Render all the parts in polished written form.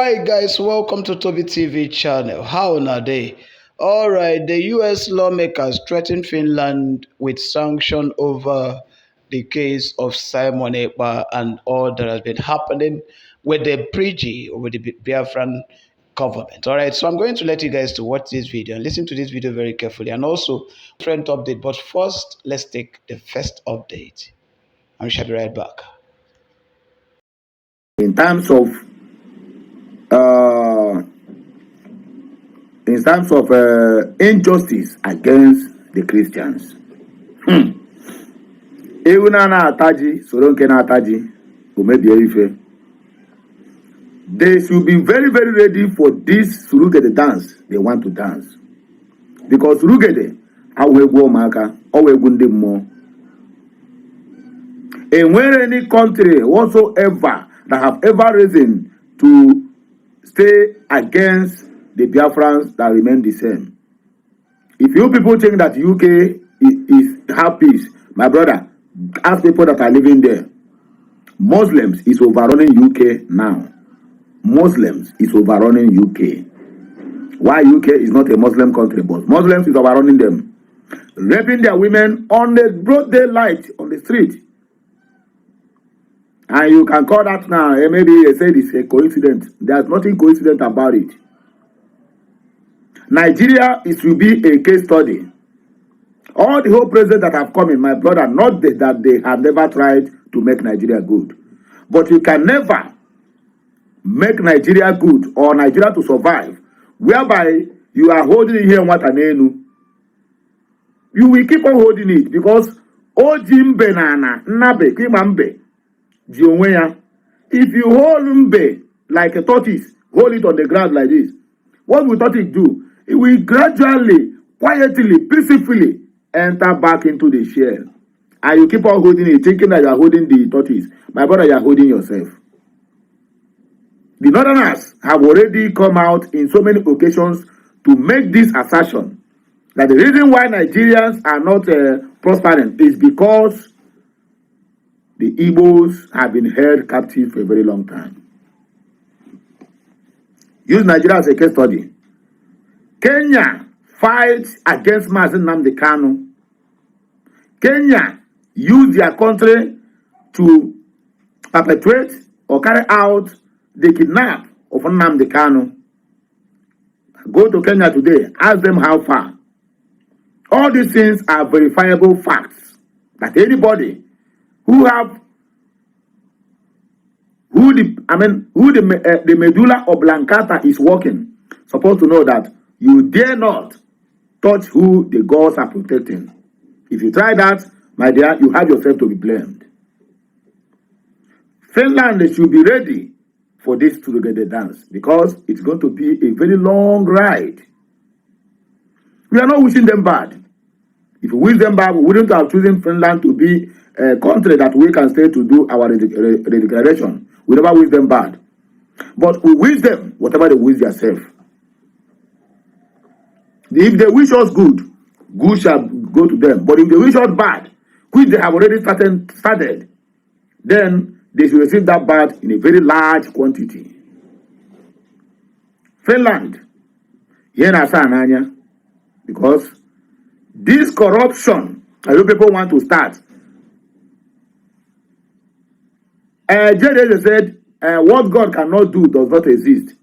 Alright guys, welcome to TOBI TV channel. How are they? Alright, the US lawmakers threatened Finland with sanction over the case of Simon Ekpa and all that has been happening with the PRIGI or with the Biafran government. Alright, so I'm going to let you guys to watch this video and listen to this video very carefully, and also different update. But first, let's take the first update. I shall be right back. In terms of injustice against the Christians, even ataji soronke na ataji ife. They should be very, very ready for this surugede dance they want to dance, because surugede awegwu maka awegwu ndị mmụọ. And where any country whatsoever that have ever risen to stay against the Biafrans that remain the same. If you people think that UK is have peace, my brother, ask people that are living there. Muslims is overrunning UK now. Muslims is overrunning UK. Why UK is not a Muslim country, but Muslims is overrunning them, raping their women on the broad daylight on the street. And you can call that now, maybe they say it's a coincidence. There's nothing coincident about it. Nigeria, it will be a case study. All the whole presidents that have come in, my brother, not that they have never tried to make Nigeria good. But you can never make Nigeria good or Nigeria to survive, whereby you are holding it here in Watanenu. You will keep on holding it because Ojimbe Nana, Nabe, Kimambe, if you hold mbe like a tortoise, hold it on the ground like this, what will tortoise do? It will gradually, quietly, peacefully enter back into the shell. And you keep on holding it, thinking that you are holding the tortoise. My brother, you are holding yourself. The Northerners have already come out in so many occasions to make this assertion that the reason why Nigerians are not prospering is because the Igbos have been held captive for a very long time. Use Nigeria as a case study. Kenya fights against Mazi Nnamdi Kanu. Kenya used their country to perpetrate or carry out the kidnap of Nnamdi Kanu. Go to Kenya today, ask them how far. All these things are verifiable facts that anybody who the medulla oblongata is working supposed to know that you dare not touch who the gods are protecting. If you try that, my dear, you have yourself to be blamed. Finland should be ready for this together dance because it's going to be a very long ride. We are not wishing them bad. If we wish them bad, we wouldn't have chosen Finland to be a country that we can stay to do our redeclaration. We never wish them bad. But we wish them whatever they wish themselves. If they wish us good, good shall go to them. But if they wish us bad, which they have already started, then they should receive that bad in a very large quantity. Finland, because this corruption, I know people want to start. J.D. said, what God cannot do does not exist.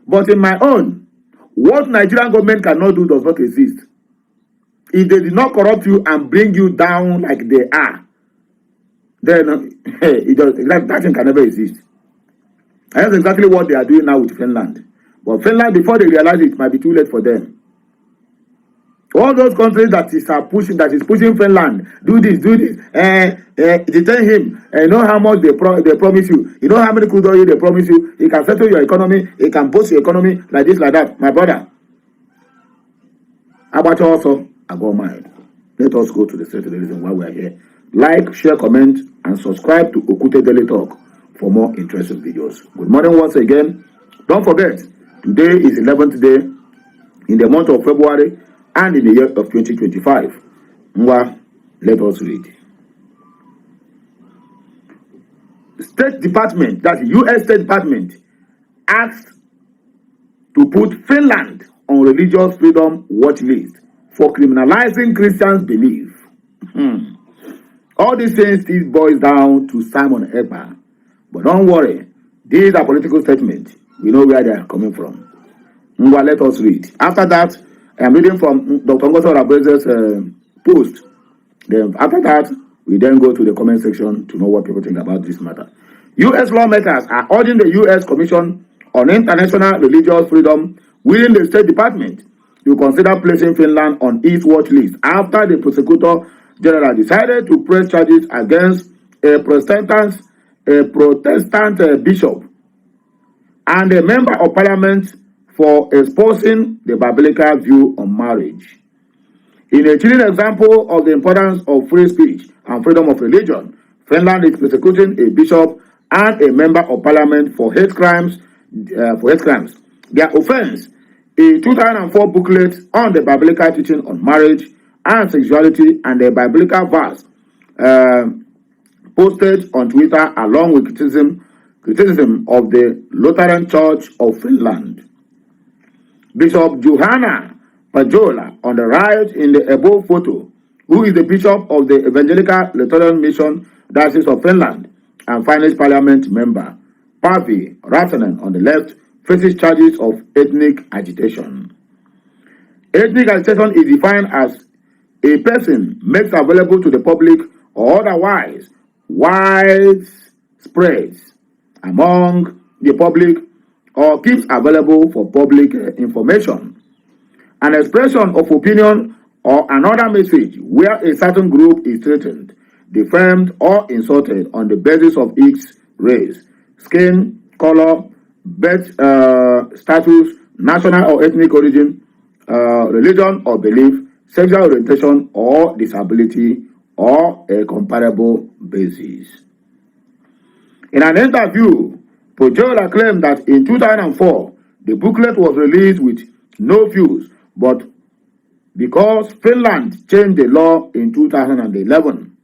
But in my own, what Nigerian government cannot do does not exist. If they did not corrupt you and bring you down like they are, then that thing can never exist. And that's exactly what they are doing now with Finland. But Finland, before they realize it might be too late for them. All those countries that is pushing Finland, do this, they tell him, you know how much they promise you, you know how many crude oil they promise you, it can settle your economy, it can boost your economy, like this, like that. My brother, about also, I got mine. Let us go to the second reason why we are here. Like, share, comment, and subscribe to Okute Daily Talk for more interesting videos. Good morning once again. Don't forget, today is 11th day in the month of February and in the year of 2025. Let us read. State Department, that's the US State Department, asked to put Finland on religious freedom watch list for criminalizing Christians' belief. All these things still boils down to Simon Ekpa. But don't worry, these are political statements. We know where they are coming from. Well, let us read. After that, I am reading from Dr. Ngozo Rabeze's post. Then after that, we then go to the comment section to know what people think about this matter. U.S. lawmakers are urging the U.S. Commission on International Religious Freedom within the State Department to consider placing Finland on its watch list after the prosecutor general decided to press charges against a Protestant bishop and a member of parliament for espousing the biblical view on marriage. In a chilling example of the importance of free speech and freedom of religion, Finland is prosecuting a bishop and a member of parliament for hate crimes. Their offense, a 2004 booklet on the biblical teaching on marriage and sexuality and a biblical verse posted on Twitter along with criticism of the Lutheran Church of Finland. Bishop Johanna Pajola on the right in the above photo, who is the bishop of the Evangelical Lutheran Mission Diocese of Finland and Finnish Parliament member, Pavi Rasanen on the left, faces charges of ethnic agitation. Ethnic agitation is defined as a person makes available to the public or otherwise widespread among the public or keeps available for public information. An expression of opinion or another message where a certain group is threatened, defamed, or insulted on the basis of its race, skin, color, birth status, national or ethnic origin, religion or belief, sexual orientation or disability, or a comparable basis. In an interview, Pajola claimed that in 2004, the booklet was released with no views, but because Finland changed the law in 2011,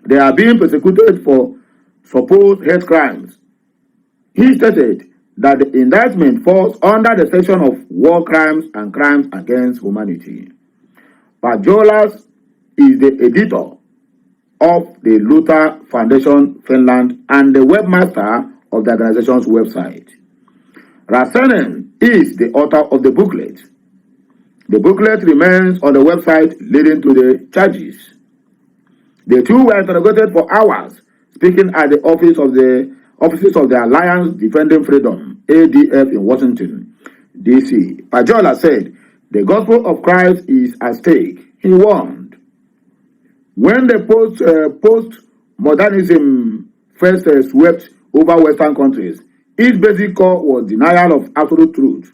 they are being persecuted for supposed hate crimes. He stated that the indictment falls under the section of war crimes and crimes against humanity. Pajola is the editor of the Luther Foundation Finland and the webmaster of the organization's website. Rasanen is the author of the booklet. The booklet remains on the website leading to the charges. The two were interrogated for hours, speaking at the offices of the Alliance Defending Freedom, ADF, in Washington, D.C. Pajola said, "The gospel of Christ is at stake," he warned. When the post-modernism first swept over Western countries, its basic core was denial of absolute truth.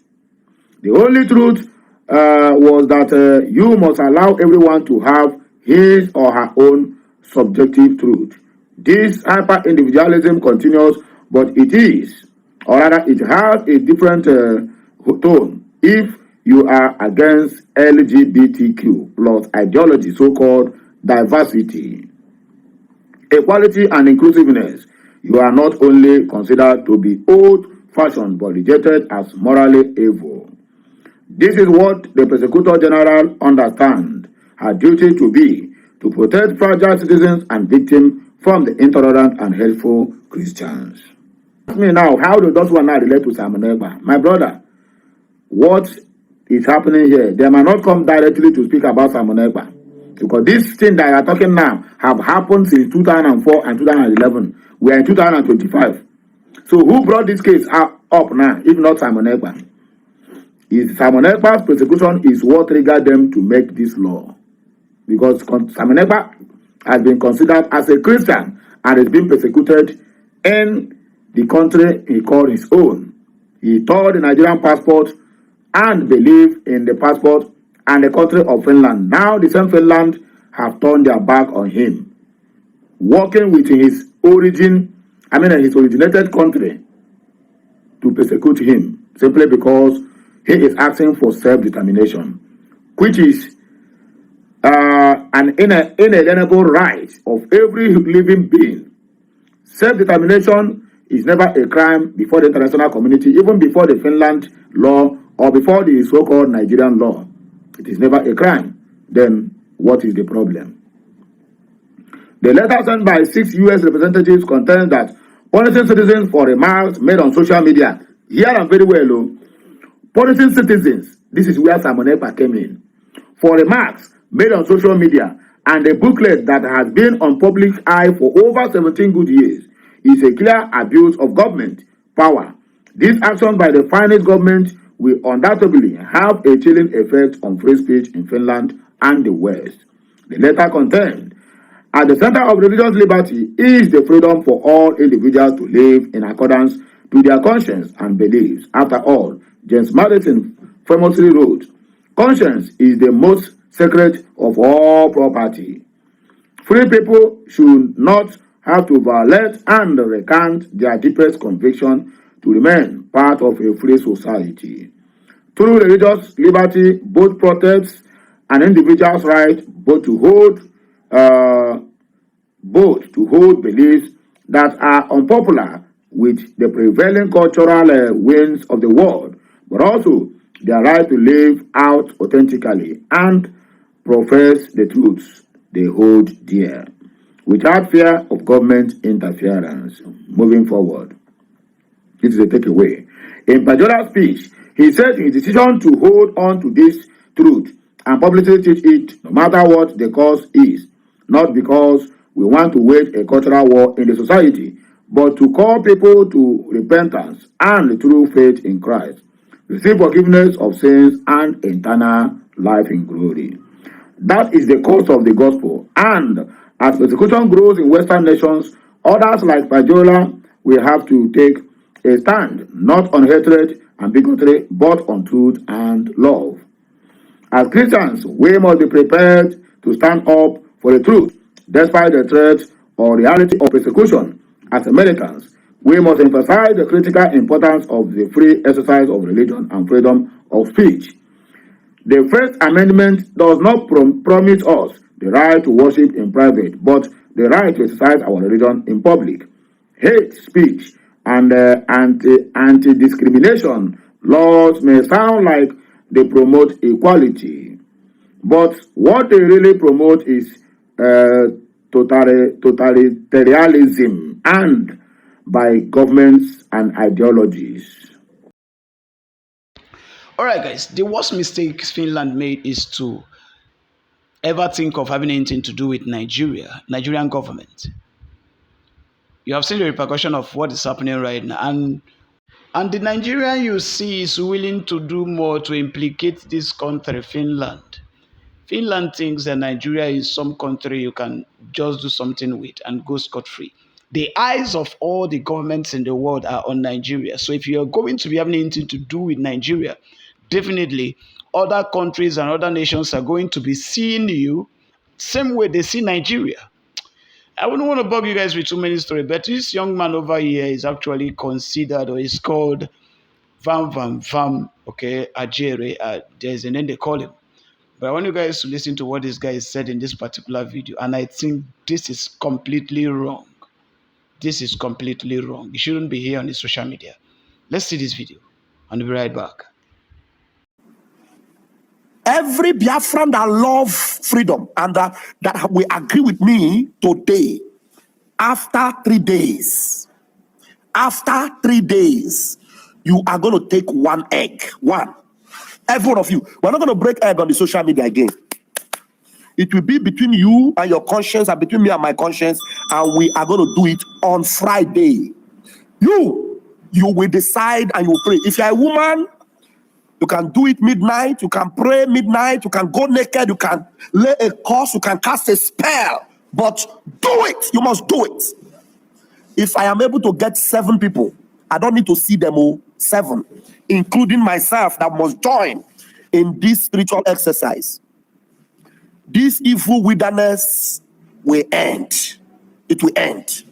The only truth was that you must allow everyone to have his or her own subjective truth. This hyper-individualism continues, but it is, or rather it has a different tone if you are against LGBTQ plus ideology, so-called diversity, equality, and inclusiveness. You are not only considered to be old-fashioned but rejected as morally evil. This is what the Prosecutor General understands her duty to be, to protect fragile citizens and victims from the intolerant and hateful Christians. Ask me now, how do those one now relate to Simon Ekpa? My brother, what is happening here? They might not come directly to speak about Simon Ekpa, because this thing that you are talking now have happened since 2004 and 2011. We are in 2025. So who brought this case up now, if not Simon Ekpa? Simon Ekpa's persecution is what triggered them to make this law. Because Simon Ekpa has been considered as a Christian and is being persecuted in the country he called his own. He tore the Nigerian passport and believed in the passport and the country of Finland. Now the same Finland have turned their back on him, working with his originated country to persecute him simply because he is asking for self-determination, which is an inalienable right of every living being Self-determination is never a crime before the international community, even before the Finland law or before the so-called Nigerian law. It is never a crime. Then what is the problem? The letter sent by 6 U.S. representatives contains that punishing citizens for remarks made on social media. Hear them very well. Punishing citizens, this is where Simon Ekpa came in, for remarks made on social media and a booklet that has been on public eye for over 17 good years is a clear abuse of government power. This action by the Finnish government will undoubtedly have a chilling effect on free speech in Finland and the West. The letter contained, at the center of religious liberty is the freedom for all individuals to live in accordance to their conscience and beliefs. After all, James Madison famously wrote, "Conscience is the most sacred of all property." Free people should not have to violate and recant their deepest conviction to remain part of a free society. Through religious liberty, both protects an individual's right both to hold beliefs that are unpopular with the prevailing cultural winds of the world, but also their right to live out authentically and profess the truths they hold dear, without fear of government interference. Moving forward, this is a takeaway. In Pajola's speech, he said his decision to hold on to this truth and publicly teach it, no matter what the cause is, not because we want to wage a cultural war in the society, but to call people to repentance and true faith in Christ, receive forgiveness of sins and eternal life in glory. That is the cause of the gospel. And as persecution grows in Western nations, others like Pajola will have to take a stand, not on hatred and bigotry, but on truth and love. As Christians, we must be prepared to stand up for the truth, despite the threat or reality of persecution. As Americans, we must emphasize the critical importance of the free exercise of religion and freedom of speech. The First Amendment does not promise us the right to worship in private, but the right to exercise our religion in public. Hate speech and anti-discrimination laws may sound like they promote equality, but what they really promote is totalitarianism and by governments and ideologies. All right, guys. The worst mistake Finland made is to ever think of having anything to do with Nigerian government. You have seen the repercussion of what is happening right now, and the Nigerian you see is willing to do more to implicate this country, Finland. Finland thinks that Nigeria is some country you can just do something with and go scot-free. The eyes of all the governments in the world are on Nigeria. So if you're going to be having anything to do with Nigeria, definitely other countries and other nations are going to be seeing you same way they see Nigeria. I wouldn't want to bug you guys with too many stories, but this young man over here is actually considered, or is called Vam, okay, Ajere. There's a name they call him. But I want you guys to listen to what this guy said in this particular video. And I think this is completely wrong. This is completely wrong. It shouldn't be here on the social media. Let's see this video. And we'll be right back. Every Biafran that love freedom and that will agree with me today, after 3 days, you are going to take one egg. One. Every one of you. We're not going to break egg on the social media again. It will be between you and your conscience and between me and my conscience, and we are going to do it on Friday. You will decide and you will pray. If you're a woman, you can do it midnight, you can pray midnight, you can go naked, you can lay a curse, you can cast a spell, but do it. You must do it. If I am able to get 7 people, I don't need to see them all, 7, including myself, that must join in this spiritual exercise. This evil wilderness will end. It will end.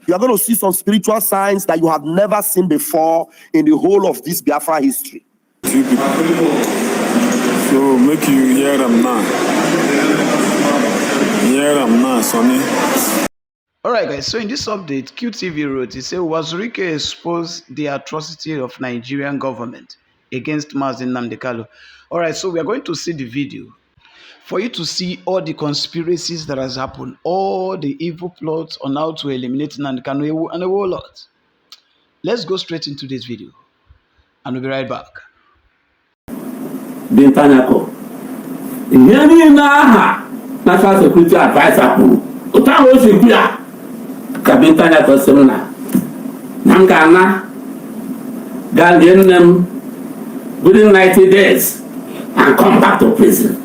You are going to see some spiritual signs that you have never seen before in the whole of this Biafra history. So make you hear them now. Hear them now, Sonny. All right, guys. So in this update, QTV wrote, he said, Wazirike exposed the atrocity of Nigerian government against Mazi Nnamdi Kanu. All right, so we are going to see the video for you to see all the conspiracies that has happened, all the evil plots on how to eliminate Nnamdi Kanu and a whole lot. Let's go straight into this video, and we'll be right back. Bintanyako. Ihe na National Security Advisor kwuru otu ahụ o si kwu ya ka Bintanyako sịrị na m ga-ana gaa lie nne m within 90 days and come back to prison.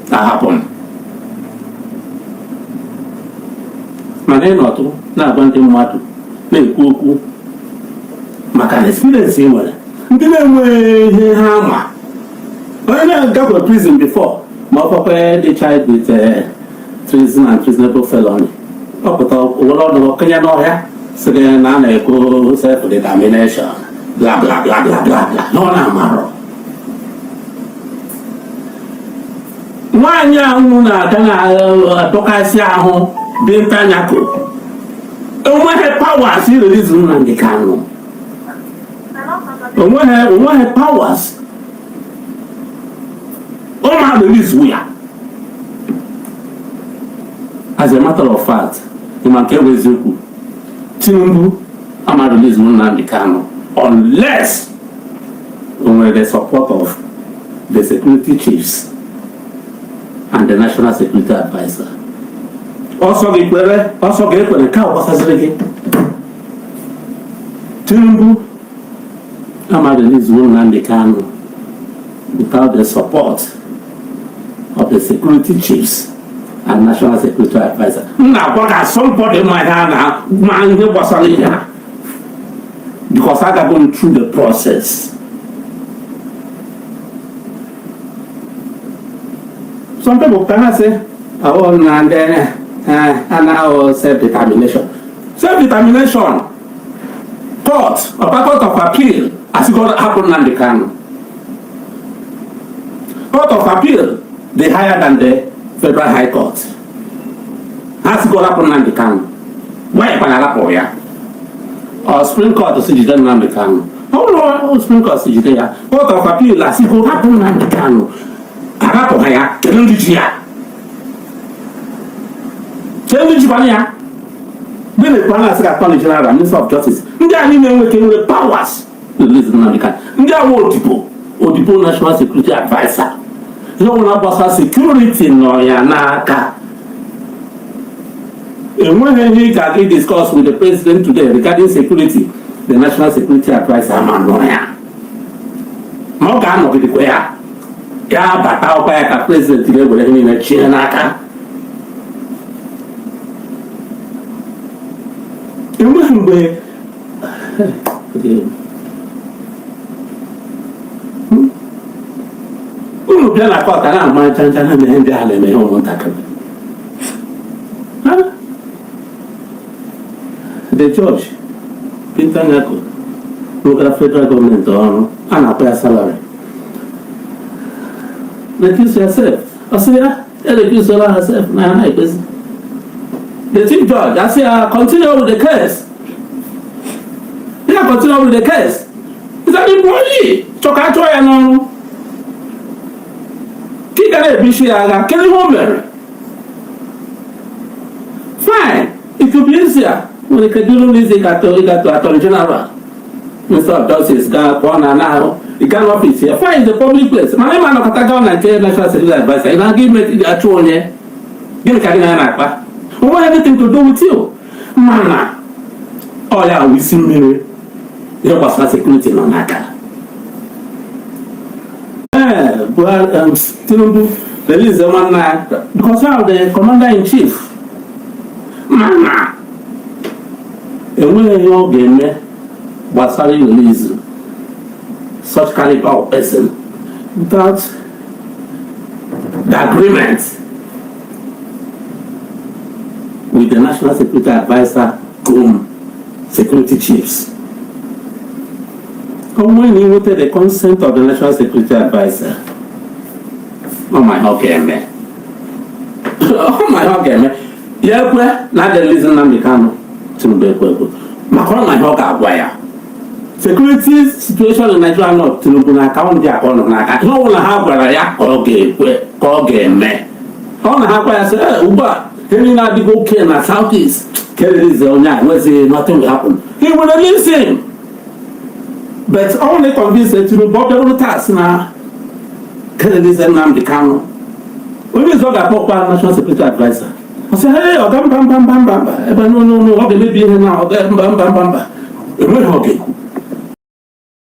That happened. Mana ị nọtụ na-agwa ndị mmadụ na-ekwu okwu maka na experience ị nwere ndị na-enweghị ihe ha ma onye na-agakwa prison before ma ọ kwakwa dị child with treason and treasonable felony ọ pụta owere ọnụ kenye n'ọhịa sịrị na a na-ekwu self-determination bla bla bla bla bla bla na ọ na-amarọ nwaanyị ahụ na-aga na-atụkasị ahụ Bintanyako onweghị powers irelize Nnamdi Kanu onweghị powers ọ ma-release ya. As a matter of fact, nke bụ eziokwu Tinubu ama-release Nnamdi Kanu unless with the support of the security chiefs and the National Security Advisor. Also ga-ekwere ka ọ gbasaziri gị Tinubu ama-release Nnamdi Kanu without the support of the security chiefs and National Security Advisor. Now, somebody might have because I got going through the process. Some people can say, oh, and now self-determination. Self-determination, court of appeal, as it got happen Nnamdi Kanu. Court of appeal, they higher than the Federal High Court. Has got up on Nnamdi Kanu. Why Panala Poya? Or Supreme Court to see Nnamdi Kanu. Oh no, Supreme Court to see Court of appeal, as it got up on Nnamdi Kanu. Arapoya, Telundia. Telundia. Then the Panala Secretary General, Minister of Justice. Ndia ni with powers to release Nnamdi Kanu. Ndia Odipo National Security Advisor. You don't want to security no yanaka. And when he can discuss with the president today regarding security, the National Security Advisor man no ya. Moga no kiti kwea. Ya bata opa ya ka president today wole ni na china naka. Emwe bịa na kọta na-ama nchanja na mere ndị a na-eme ụmụntakịrị. The judge Bintanyako rụgara federal gọọmenti ọrụ a na-akpọ ya salary. Recuse yourself. Ọ sị ya recuse herself na ya na-ekpezi. The chief judge asị ya continue with the case. Ya continue with the case. Is that employee? Chọka achọ ya n'ọrụ. Fine, it could be easier when the Kaduna is a Attorney General, Minister of Justice, now, the gun office here. Fine, it's a public place. My name is Kataga and National Security Advisor, and I'll give me the actual name. Give me Kadina Napa. Who want anything to do with you? Mana. Oh, yeah, we see me. There was no security no Naka. Well, Tinubu release the one because of the commander-in-chief. Mana. And when you game was release such caliber of person without the agreement with the National Security Advisor, security chiefs. And when he wanted the consent of the National Security Advisor, oh my God, man. Oh my God, man. ya ekwe na adịghịzi Nnamdi Kanu Tinubu ekwe maka ọ na ihe ọ ga-agwa ya security situation in Nigeria North Tinubu na akaụntụ dị aka ọ nọ n'aka ihe ọbụla ha gwara ya ka ọ ga-ekwe ka ọ ga-eme ọ na ha gwa ya sị ugbu a ihe niile adịghị oke na South East kelerize onye a nwezi nothing will happen he will listen but only convince Tinubu ọ bịarụrụ tas na kelerize Nnamdi Kanu onye izu ọ ga-akpọkwa national security advisor I say, hey, ọ ga mba ebe no ọ ga-emebi ihe na ọ ga mba enweghị oge